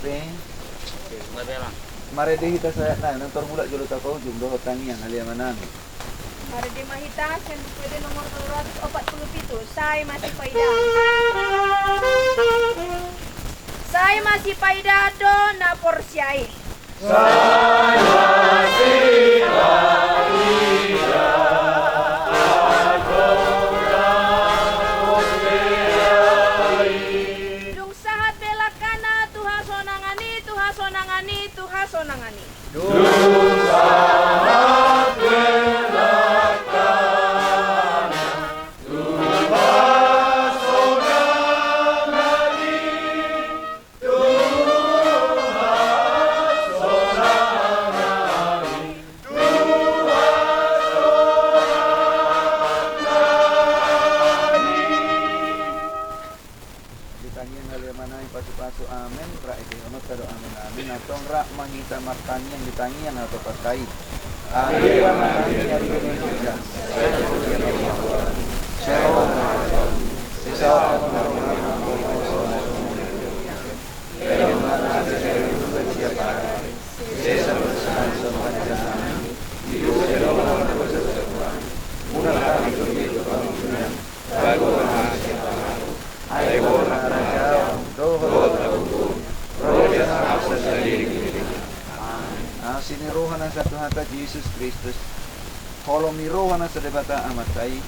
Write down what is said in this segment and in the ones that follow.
pe. Mabela. Mare di kita saya nang mula julo ta ko jumlah hutang yang aliamanan. Mari di mahita, pwede nomor 247. Say masih paida. Say masih paida do na porsyai. Dung sahat bela kana tuha sonangani, tuha sonangani, tuha sonangani. Ditangian aliamanan pasu-pasu amin, ra ite ono kado amin amin atong ra mangita martani yang ditangian atau pakai. Aliamanan yang Indonesia. Shalom. Siniruhan ang satu hata Jesus Kristus. Kolom niruhan ang sa debata amatay.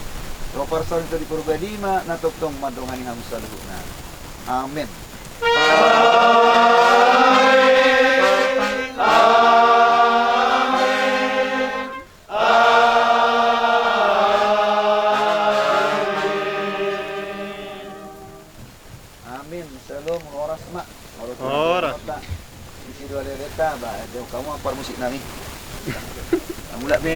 Roparson ito di purbadima na tuktong madungan ni Hamsa na. Amen. Amin. Shalom. Oras mak. Oras. Isi dua leleta. Kamu apa musik nami? Mulak